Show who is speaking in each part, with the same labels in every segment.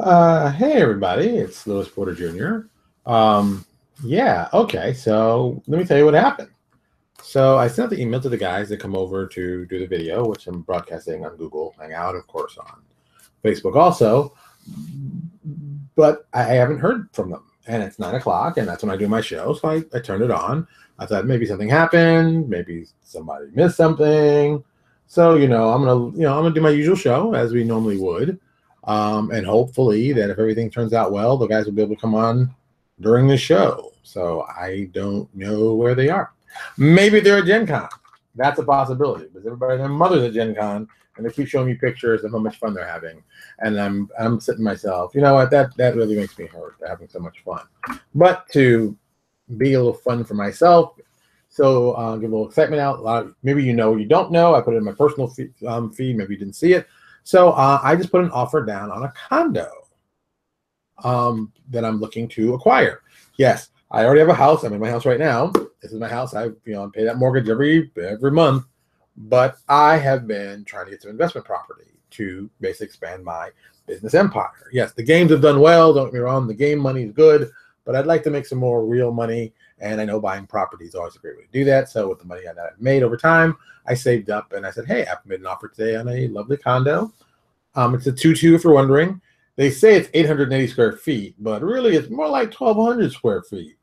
Speaker 1: Hey everybody, it's Louis Porter Jr. Um, yeah, okay, so let me tell you what happened. So I sent the email to the guys that come over to do the video, which I'm broadcasting on Google Hangout, of course, on Facebook also, but I haven't heard from them. And it's 9 o'clock, and that's when I do my show. So I turned it on. I thought maybe something happened, maybe somebody missed something. So, I'm gonna do my usual show as we normally would. And hopefully that if everything turns out well, the guys will be able to come on during the show. So I don't know where they are. Maybe they're at Gen Con. That's a possibility because everybody, their mother's at Gen Con, and they keep showing me pictures of how much fun they're having. And I'm sitting myself, you know what? That really makes me hurt. They're having so much fun. But to be a little fun for myself, so give a little excitement out. Maybe you know, you don't know. I put it in my personal feed. Maybe you didn't see it. So I just put an offer down on a condo that I'm looking to acquire. Yes, I already have a house. I'm in my house right now. This is my house. I pay that mortgage every month, but I have been trying to get some investment property to basically expand my business empire. Yes, the games have done well. Don't get me wrong. The game money is good, but I'd like to make some more real money. And I know buying property is always a great way to do that. So with the money that I've made over time, I saved up and I said, hey, I've made an offer today on a lovely condo. It's a 2-2 if you're wondering. They say it's 880 square feet, but really it's more like 1,200 square feet.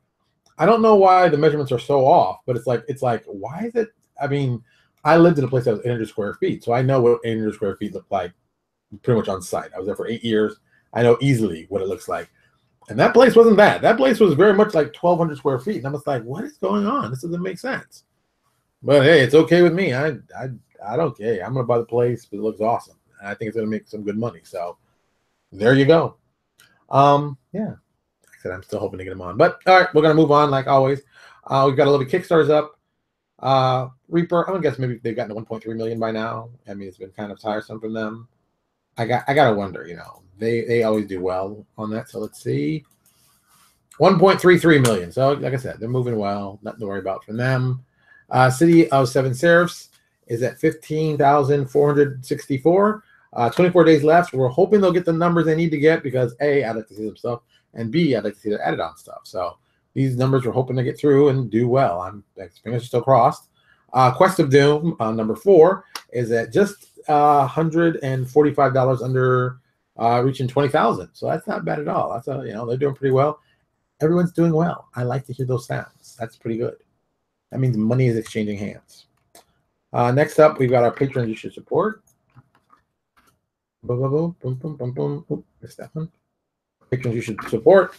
Speaker 1: I don't know why the measurements are so off, but it's like why is it? I mean, I lived in a place that was 800 square feet, so I know what 800 square feet look like pretty much on site. I was there for 8 years. I know easily what it looks like. And that place wasn't that. That place was very much like 1,200 square feet. And I was like, what is going on? This doesn't make sense. But hey, it's okay with me. I don't care. I'm gonna buy the place, but it looks awesome. And I think it's gonna make some good money. So there you go. Yeah. Like I said, I'm still hoping to get them on. But all right, we're gonna move on like always. We've got a little Kickstarters up. Reaper, I'm gonna guess maybe they've gotten to 1.3 million by now. I mean, it's been kind of tiresome from them. I gotta wonder, they always do well on that. So let's see. 1.33 million. So like I said, they're moving well. Nothing to worry about from them. City of Seven Serifs is at 15,464. 24 days left. We're hoping they'll get the numbers they need to get because A, I'd like to see some stuff, and B, I'd like to see their added on stuff. So these numbers we're hoping to get through and do well. Fingers are still crossed. Quest of Doom, number 4, is at just $145 under reaching 20,000. So that's not bad at all. They're doing pretty well. Everyone's doing well. I like to hear those sounds. That's pretty good. That means money is exchanging hands. Next up, we've got our patrons you should support. Boom, boom, boom, boom, boom, boom, boom. Missed that one. Patrons you should support.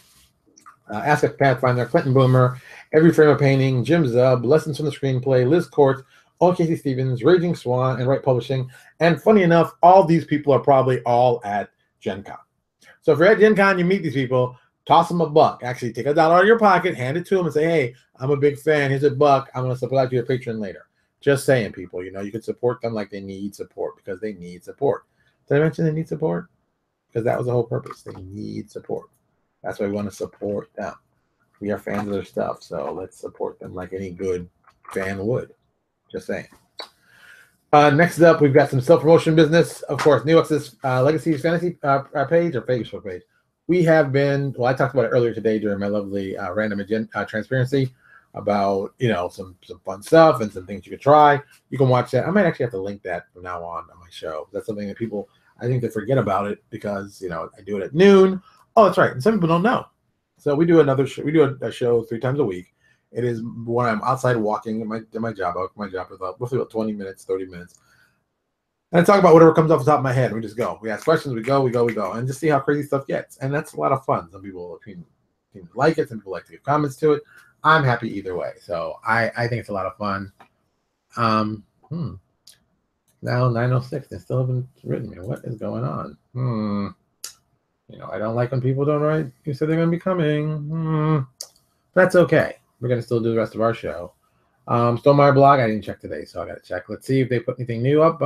Speaker 1: Ask a Pathfinder, Clinton Boomer, Every Frame of Painting, Jim Zub, Lessons from the Screenplay, Liz Court, O. Casey Stevens, Raging Swan, and Wright Publishing. And funny enough, all these people are probably all at Gen Con. So if you're at Gen Con, you meet these people, toss them a buck. Actually, take $1 out of your pocket, hand it to them, and say, hey, I'm a big fan. Here's a buck. I'm going to supply to your patron later. Just saying, people, you can support them like they need support because they need support. Did I mention they need support? Because that was the whole purpose. They need support. That's why we want to support them. We are fans of their stuff, so let's support them like any good fan would. Just saying. Next up, we've got some self-promotion business. Of course, Newx's Legacy Fantasy page or Facebook page. We have been, I talked about it earlier today during my lovely random transparency about, some fun stuff and some things you could try. You can watch that. I might actually have to link that from now on my show. That's something that people, I think they forget about it because, I do it at noon. Oh, that's right. And some people don't know. So we do another show. We do a show 3 times a week. It is when I'm outside walking in my job. My job is roughly about 20 minutes, 30 minutes. And I talk about whatever comes off the top of my head. We just go. We ask questions. We go, and just see how crazy stuff gets. And that's a lot of fun. Some people like it. Some people like to give comments to it. I'm happy either way. So I think it's a lot of fun. Now 9:06. They still haven't written me. What is going on? I don't like when people don't write. You said they're going to be coming. That's okay. We're going to still do the rest of our show. Stonemeyer blog, I didn't check today, so I got to check. Let's see if they put anything new up.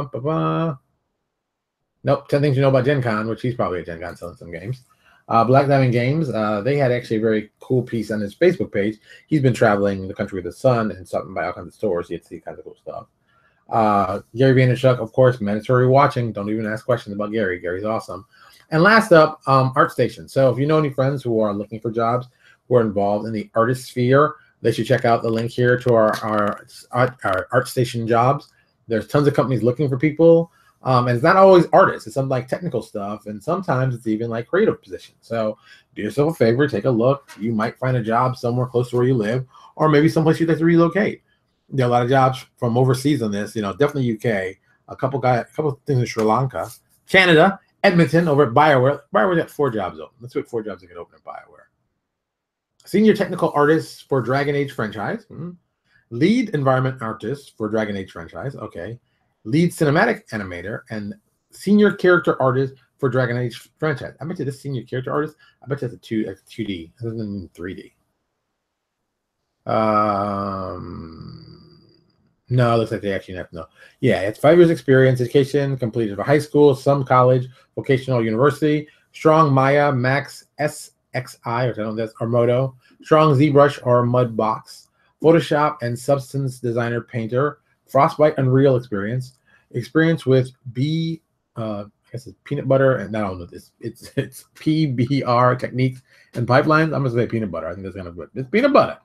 Speaker 1: Nope, 10 things you know about Gen Con, which he's probably at Gen Con selling some games. Black Diamond Games, they had actually a very cool piece on his Facebook page. He's been traveling the country with his son and stopping by all kinds of stores. You get to see kinds of cool stuff. Gary Vaynerchuk, of course, mandatory watching. Don't even ask questions about Gary. Gary's awesome. And last up, ArtStation. So if you know any friends who are looking for jobs, who are involved in the artist sphere, they should check out the link here to our ArtStation jobs. There's tons of companies looking for people. And it's not always artists. It's some like technical stuff. And sometimes it's even like creative positions. So do yourself a favor, take a look. You might find a job somewhere close to where you live, or maybe someplace you'd like to relocate. There are a lot of jobs from overseas on this, definitely UK, a couple things in Sri Lanka, Canada, Edmonton, over at BioWare. BioWare got 4 jobs open. Let's see what 4 jobs they get open at BioWare. Senior technical artist for Dragon Age franchise. Lead environment artist for Dragon Age franchise. Okay. Lead cinematic animator and senior character artist for Dragon Age franchise. I bet you this senior character artist, I bet you that's a 2D. This isn't 3D. No, it looks like they actually have to know. Yeah, it's 5 years experience, education, completed a high school, some college, vocational university, strong Maya, Max, SXI, which I don't know, that's Armodo, strong ZBrush or Mudbox, Photoshop and substance designer painter, Frostbite Unreal experience with I guess it's peanut butter, and I don't know this. It's PBR techniques and pipelines. I'm gonna say peanut butter. I think that's kind of good. It's peanut butter.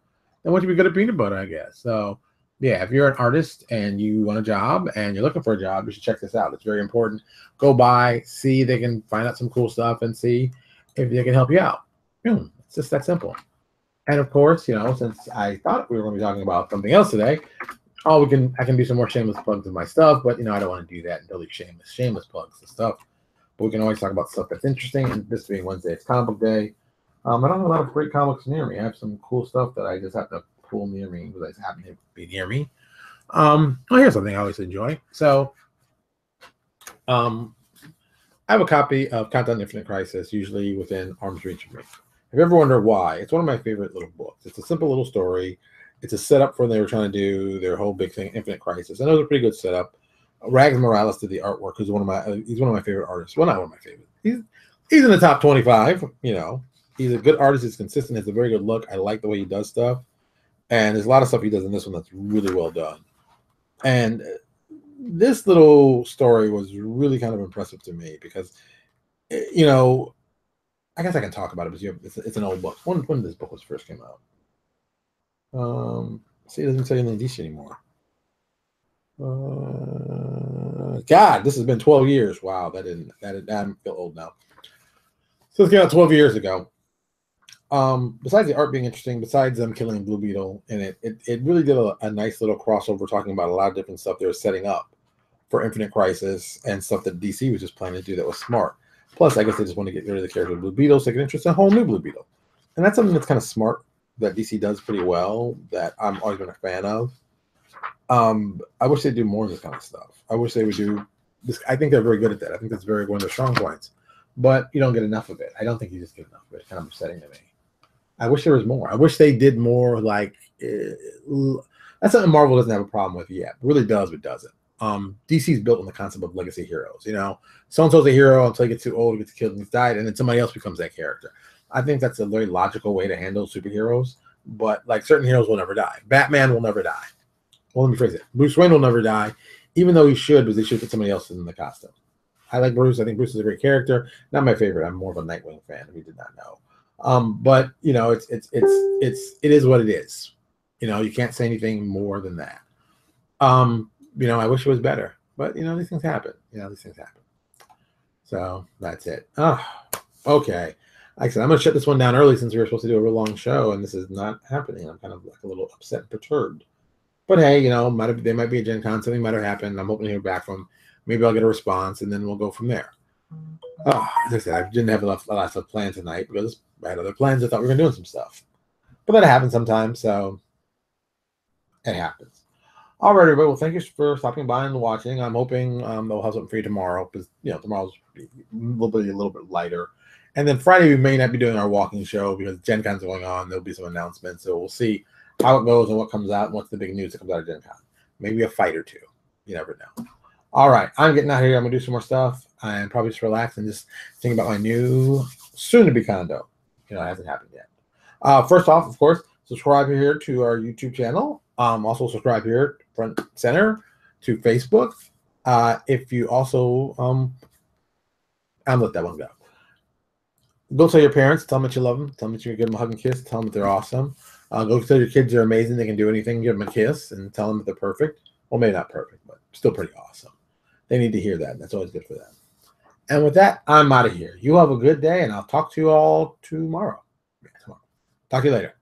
Speaker 1: Then once you be good at peanut butter, I guess. So yeah, if you're an artist and you want a job and you're looking for a job, you should check this out. It's very important. Go by, see, they can find out some cool stuff and see if they can help you out. It's just that simple. And of course, since I thought we were going to be talking about something else today, I can do some more shameless plugs of my stuff, but I don't want to do that until these shameless plugs and stuff. But we can always talk about stuff that's interesting. And this being Wednesday, it's comic book day. I don't have a lot of great comics near me. I have some cool stuff that I just have to pull near me because it's happen to be near me. Here's something I always enjoy. So, I have a copy of Countdown to Infinite Crisis, usually within arm's reach of me. If you ever wonder why, it's one of my favorite little books. It's a simple little story. It's a setup for when they were trying to do their whole big thing, Infinite Crisis. And it was a pretty good setup. Rags Morales did the artwork. He's one of my favorite artists. Well, not one of my favorites. He's in the top 25. He's a good artist. He's consistent. Has a very good look. I like the way he does stuff. And there's a lot of stuff he does in this one that's really well done. And this little story was really kind of impressive to me because, I guess I can talk about it because it's an old book. When this book first came out. See, it doesn't say anything decent anymore. God, this has been 12 years. Wow, I feel old now. So this came out 12 years ago. Besides the art being interesting, besides them killing Blue Beetle in it, it really did a nice little crossover talking about a lot of different stuff they were setting up for Infinite Crisis and stuff that DC was just planning to do that was smart. Plus, I guess they just want to get rid of the character of Blue Beetle so they can introduce a whole new Blue Beetle. And that's something that's kind of smart that DC does pretty well, that I'm always been a fan of. I wish they'd do more of this kind of stuff. I wish they would do this. I think they're very good at that. I think that's one of their strong points. But you don't get enough of it. I don't think you just get enough of it. It's kind of upsetting to me. I wish there was more. I wish they did more like that's something Marvel doesn't have a problem with yet. It really does, but doesn't. DC's built on the concept of legacy heroes. So-and-so's a hero until he gets too old, gets killed, and gets died, and then somebody else becomes that character. I think that's a very logical way to handle superheroes, but like certain heroes will never die. Batman will never die. Well, let me phrase it. Bruce Wayne will never die, even though he should, because they should put somebody else in the costume. I like Bruce. I think Bruce is a great character. Not my favorite. I'm more of a Nightwing fan, if you did not know. But it is what it is. You can't say anything more than that. I wish it was better, but these things happen. So that's it. Okay. Like I said, I'm going to shut this one down early since we were supposed to do a real long show, and this is not happening. I'm kind of like a little upset and perturbed. But hey, there might be a Gen Con. Something might have happened. I'm hoping to hear back from. Maybe I'll get a response, and then we'll go from there. As I said, I didn't have a lot of plans tonight because I had other plans. I thought we were doing some stuff. But that happens sometimes, so it happens. All right, everybody. Well, thank you for stopping by and watching. I'm hoping they'll have something for you tomorrow because, tomorrow's a little bit lighter. And then Friday, we may not be doing our walking show because Gen Con's going on. There'll be some announcements. So we'll see how it goes and what comes out and what's the big news that comes out of Gen Con. Maybe a fight or two. You never know. All right. I'm getting out of here. I'm going to do some more stuff and probably just relax and just think about my new soon-to-be condo. It hasn't happened yet. First off, of course, subscribe here to our YouTube channel. Also subscribe here, front center, to Facebook. If you also, I'll let that one go. Go tell your parents, tell them that you love them, tell them that you're going to give them a hug and kiss, tell them that they're awesome. Go tell your kids they're amazing, they can do anything, give them a kiss, and tell them that they're perfect. Well, maybe not perfect, but still pretty awesome. They need to hear that. That's always good for them. And with that, I'm out of here. You have a good day, and I'll talk to you all tomorrow. Talk to you later.